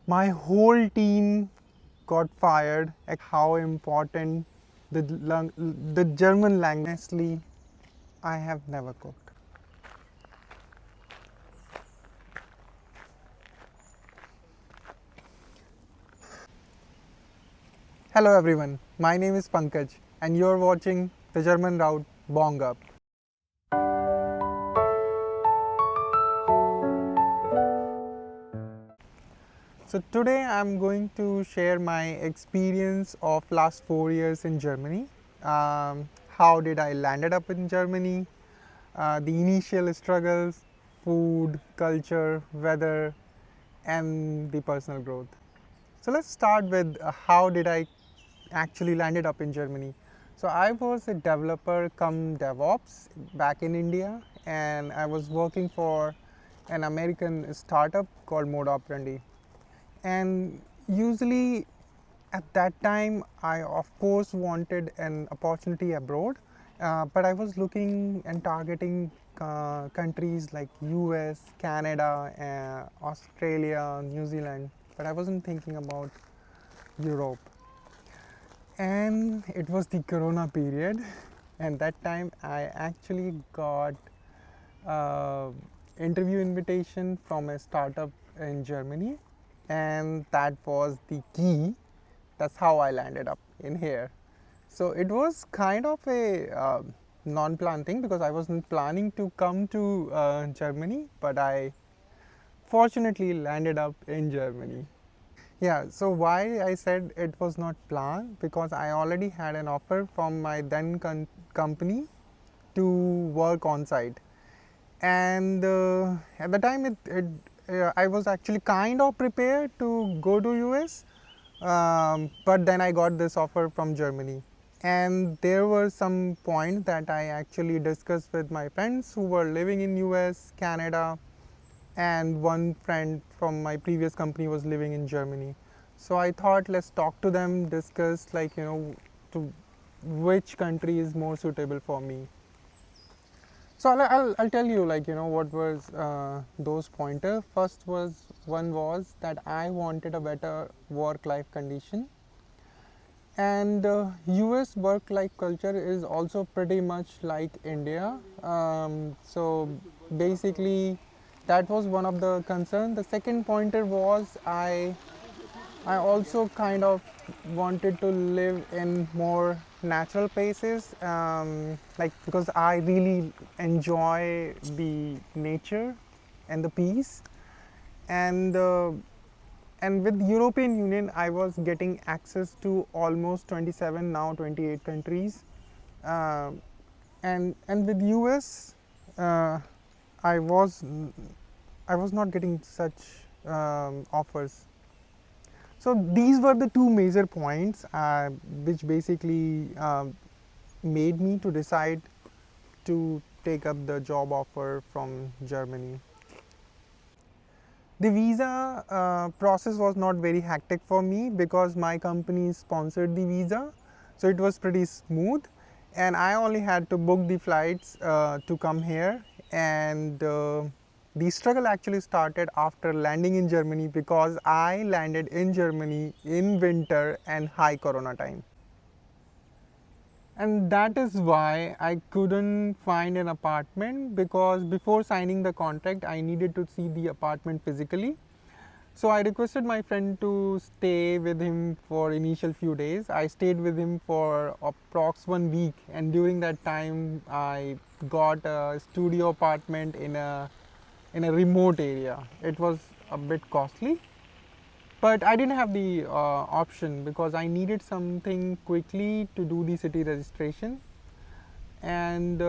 My whole team got fired at how important the German language. Honestly, I have never cooked. Hello everyone, my name is Pankaj and you're watching the German route Bong Up. So today I'm going to share my experience of last 4 years in Germany. How did I landed up in Germany? The initial struggles, food, culture, weather, and the personal growth. So let's start with how did I actually landed up in Germany. So I was a developer come DevOps back in India, and I was working for an American startup called Mode Operandi. And usually at that time, I of course wanted an opportunity abroad, but I was looking and targeting countries like US, Canada, Australia, New Zealand, but I wasn't thinking about Europe. And it was the Corona period, and that time I actually got interview invitation from a startup in Germany, and that was the key. That's how I landed up in here. So it was kind of a non-planned thing because I wasn't planning to come to Germany, but I fortunately landed up in Germany. Yeah, so why I said it was not planned, because I already had an offer from my then company to work on site. And at the time I was actually kind of prepared to go to US, but then I got this offer from Germany. And there were some points that I actually discussed with my friends who were living in US, Canada, and one friend from my previous company was living in Germany. So I thought let's talk to them, discuss to which country is more suitable for me. So I'll tell you what was those pointers. First was one was that I wanted a better work-life condition, and US work-life culture is also pretty much like India. So basically, that was one of the concerns. The second pointer was I also kind of wanted to live in more natural places, like because I really enjoy the nature and the peace, and with European Union, I was getting access to almost 27 now 28 countries, uh, and with US, uh, I was I was not getting such offers. So these were the two major points which basically made me to decide to take up the job offer from Germany. The visa process was not very hectic for me because my company sponsored the visa, so it was pretty smooth, and I only had to book the flights to come here. And the struggle actually started after landing in Germany because I landed in Germany in winter and high corona time. And that is why I couldn't find an apartment, because before signing the contract I needed to see the apartment physically. So I requested my friend to stay with him for initial few days. I stayed with him for approx 1 week, and during that time I got a studio apartment in a remote area. It was a bit costly, but I didn't have the option because I needed something quickly to do the city registration. And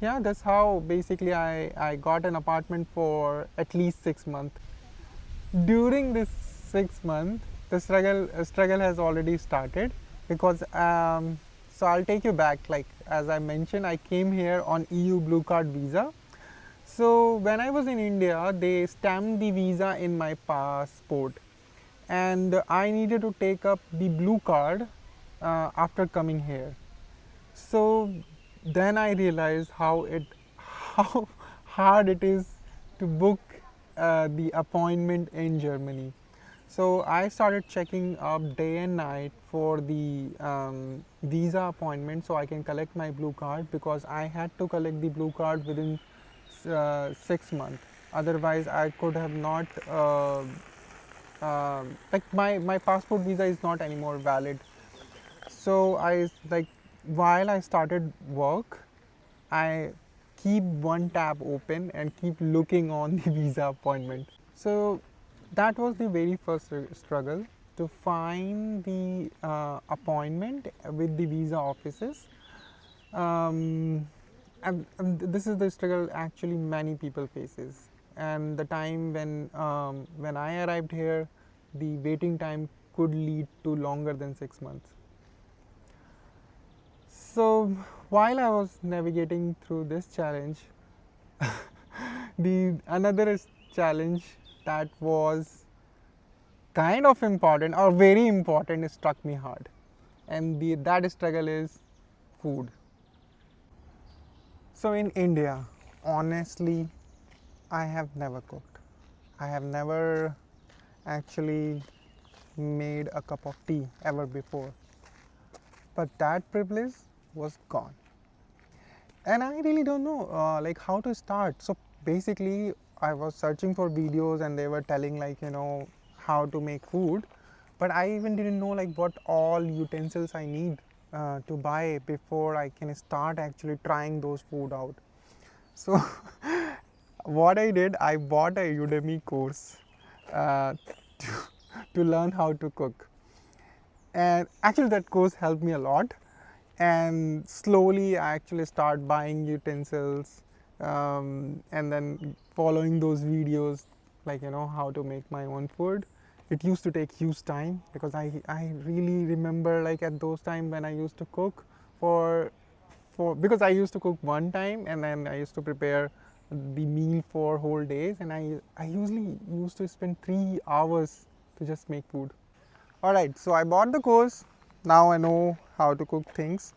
yeah, that's how basically I got an apartment for at least 6 months. During this 6 month, the struggle has already started, because so I'll take you back. Like as I mentioned, I came here on EU blue card visa. So when I was in India, they stamped the visa in my passport, and I needed to take up the blue card after coming here. So then I realized how hard it is to book the appointment in Germany. So I started checking up day and night for the visa appointment so I can collect my blue card, because I had to collect the blue card within 6 months. Otherwise, I could have not, like my passport visa is not anymore valid. So while I started work, I keep one tab open and keep looking on the visa appointment. So that was the very first struggle, to find the appointment with the visa offices. Um, and this is the struggle actually many people faces. And the time when I arrived here, the waiting time could lead to longer than 6 months. So while I was navigating through this challenge, the another challenge that was kind of important or very important struck me hard, and that struggle is food. So in India, honestly, I have never cooked. I have never actually made a cup of tea ever before, but that privilege was gone. And I really don't know like how to start. So basically, I was searching for videos and they were telling, like, how to make food, but I even didn't know like what all utensils I need to buy before I can start actually trying those food out. So what I did, I bought a Udemy course uh, to, to learn how to cook, and actually that course helped me a lot. And slowly I actually start buying utensils, and then following those videos, like, how to make my own food. It used to take huge time, because I really remember, like, at those time when I used to cook for because I used to cook one time and then I used to prepare the meal for whole days, and I usually used to spend 3 hours to just make food. Alright, so I bought the course. Now I know how to cook things.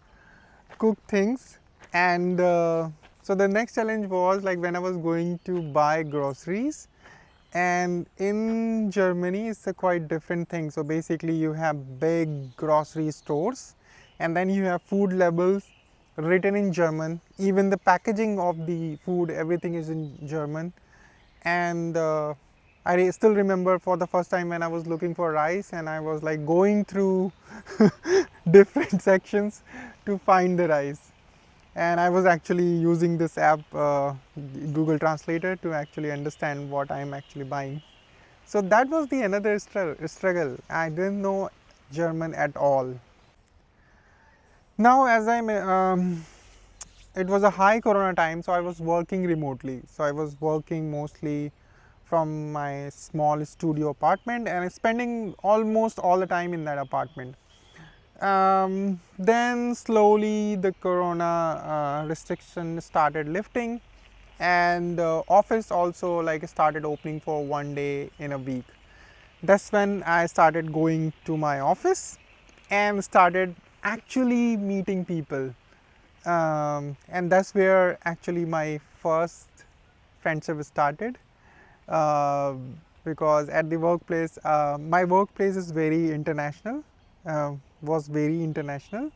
And so the next challenge was, like, when I was going to buy groceries. And in Germany, it's a quite different thing. So basically, you have big grocery stores, and then you have food labels written in German. Even the packaging of the food, everything is in German. And I still remember for the first time when I was looking for rice, and I was like going through different sections to find the rice. And I was actually using this app, Google Translator, to actually understand what I'm actually buying. So that was the another struggle. I didn't know German at all. Now, as it was a high corona time, so I was working remotely. So I was working mostly from my small studio apartment and spending almost all the time in that apartment. Then slowly the corona restriction started lifting, and office also like started opening for one day in a week. That's when I started going to my office and started actually meeting people. And that's where actually my first friendship started. uh, because at the workplace, my workplace is very international, was very international,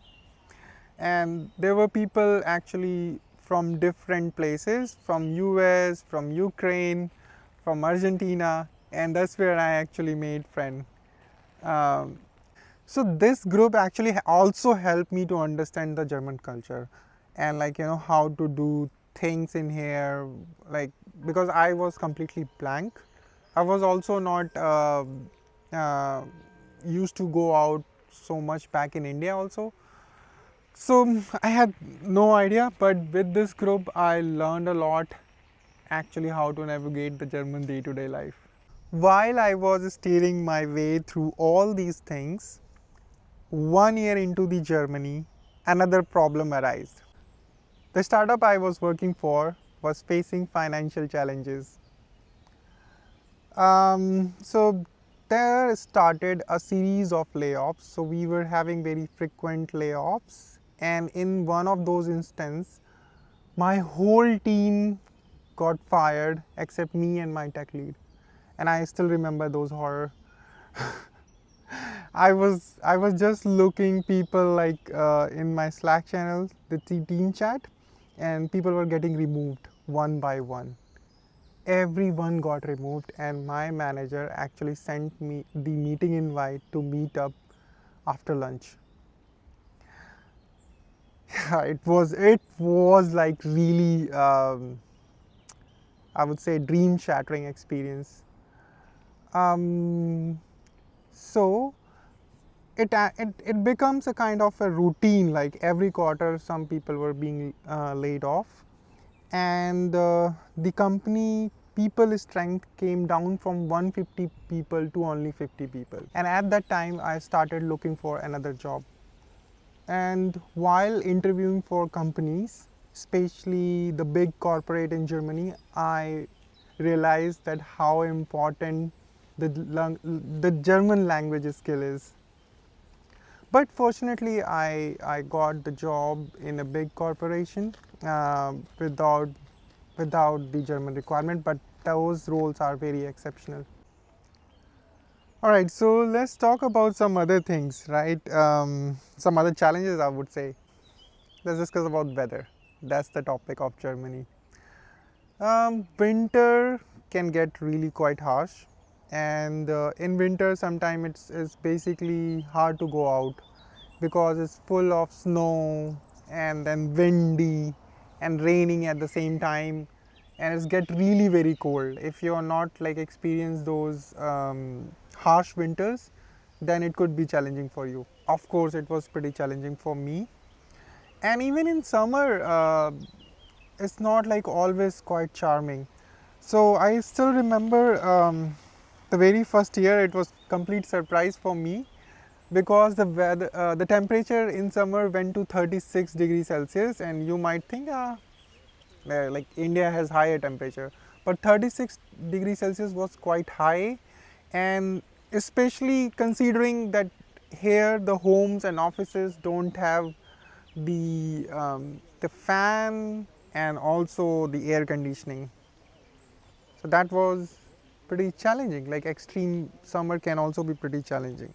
and there were people actually from different places, from US, from Ukraine, from Argentina, and that's where I actually made friends. Um, so this group actually also helped me to understand the German culture, and, like, how to do things in here, like, because I was completely blank. I was also not uh, used to go out so much back in India also. So I had no idea, but with this group I learned a lot, actually, how to navigate the German day-to-day life. While I was steering my way through all these things, 1 year into the Germany, another problem arose. The startup I was working for was facing financial challenges. So there started a series of layoffs. So we were having very frequent layoffs, and in one of those instances, my whole team got fired except me and my tech lead. And I still remember those horror I was just looking people like in my Slack channel, the team chat, and people were getting removed one by one. Everyone got removed, and my manager actually sent me the meeting invite to meet up after lunch. It was like really I would say dream shattering experience. Um, so it becomes a kind of a routine. Like every quarter, some people were being laid off, and the company people strength came down from 150 people to only 50 people. And at that time, I started looking for another job. And while interviewing for companies, especially the big corporate in Germany, I realized that how important the German language skill is. But fortunately, I got the job in a big corporation without the German requirement. But those roles are very exceptional. All right, so let's talk about some other things, right? Some other challenges, I would say. Let's discuss about weather. That's the topic of Germany. Winter can get really quite harsh, and in winter, sometimes it's basically hard to go out because it's full of snow and then windy and raining at the same time, and it's get really very cold. If you're not like experience those harsh winters, then it could be challenging for you. Of course, it was pretty challenging for me. And even in summer, it's not like always quite charming. So I still remember the very first year, it was complete surprise for me because the temperature in summer went to 36 degrees Celsius, and you might think, like India has higher temperature, but 36 degrees Celsius was quite high, and especially considering that here the homes and offices don't have the fan and also the air conditioning. So that was pretty challenging. Like extreme summer can also be pretty challenging.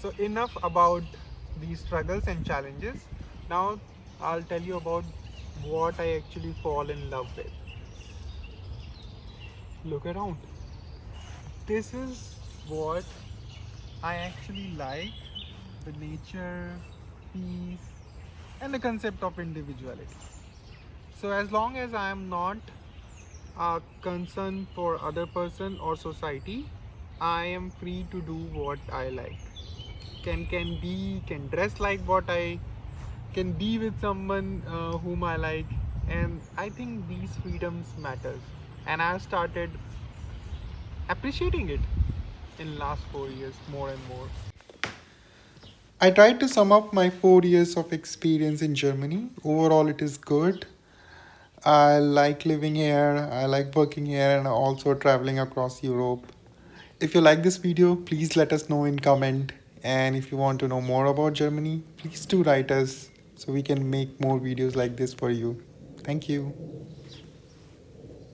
So enough about these struggles and challenges. Now I'll tell you about what I actually fall in love with. Look around. This is what I actually like: the nature, peace, and the concept of individuality. So as long as I am not a concern for other person or society, I am free to do what I like. Can dress like what I can, be with someone whom I like, and I think these freedoms matters. And I started appreciating it in last 4 years more and more. I tried to sum up my 4 years of experience in Germany. Overall, it is good. I like living here, I like working here, and also traveling across Europe. If you like this video, please let us know in comment. And if you want to know more about Germany, please do write us so we can make more videos like this for you. Thank you.